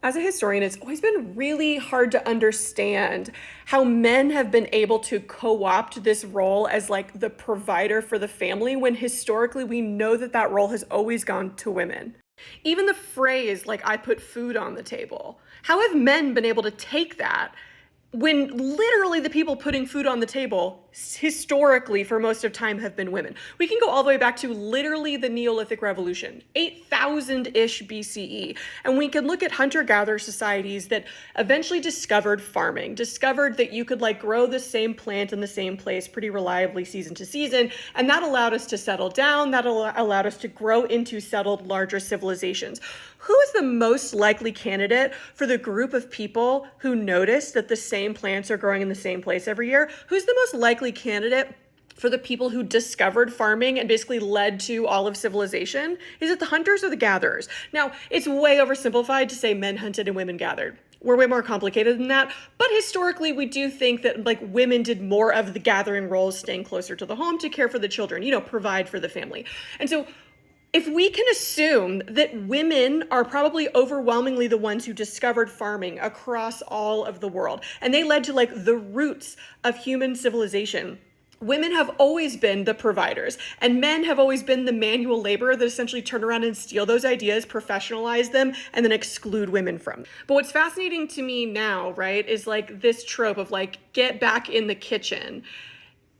As a historian, it's always been really hard to understand how men have been able to co-opt this role as like the provider for the family when historically we know that that role has always gone to women. Even the phrase, like, I put food on the table. How have men been able to take that when literally the people putting food on the table historically for most of time have been women? We can go all the way back to literally the Neolithic Revolution, 8000-ish BCE, and we can look at hunter-gatherer societies that eventually discovered farming, discovered that you could like grow the same plant in the same place pretty reliably season to season, and that allowed us to settle down, that allowed us to grow into settled larger civilizations. Who is the most likely candidate for the group of people who notice that the same plants are growing in the same place every year? Who's the most likely candidate for the people who discovered farming and basically led to all of civilization? Is it the hunters or the gatherers? Now, it's way oversimplified to say men hunted and women gathered. We're way more complicated than that, but historically we do think that like women did more of the gathering roles, staying closer to the home to care for the children, provide for the family. And so if we can assume that women are probably overwhelmingly the ones who discovered farming across all of the world, and they led to like the roots of human civilization, women have always been the providers, and men have always been the manual laborer that essentially turn around and steal those ideas, professionalize them, and then exclude women from them. But what's fascinating to me now, right, is like this trope of like, get back in the kitchen.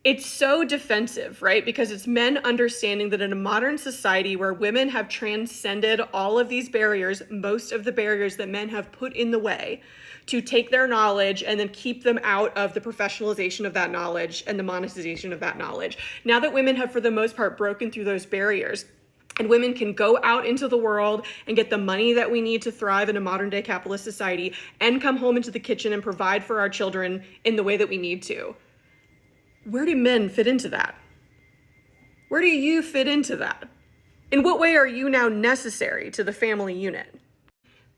It's so defensive, right? Because it's men understanding that in a modern society where women have transcended all of these barriers, most of the barriers that men have put in the way, to take their knowledge and then keep them out of the professionalization of that knowledge and the monetization of that knowledge. Now that women have, for the most part, broken through those barriers, and women can go out into the world and get the money that we need to thrive in a modern day capitalist society and come home into the kitchen and provide for our children in the way that we need to. Where do men fit into that? Where do you fit into that? In what way are you now necessary to the family unit?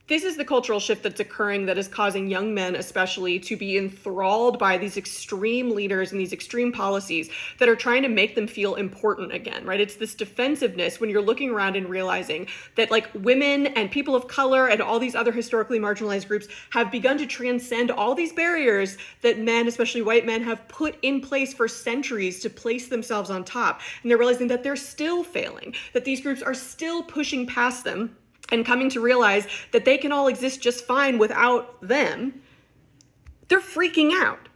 This is the cultural shift that's occurring that is causing young men especially to be enthralled by these extreme leaders and these extreme policies that are trying to make them feel important again, right? It's this defensiveness when you're looking around and realizing that like women and people of color and all these other historically marginalized groups have begun to transcend all these barriers that men, especially white men, have put in place for centuries to place themselves on top. And they're realizing that they're still failing, that these groups are still pushing past them and coming to realize that they can all exist just fine without them. They're freaking out.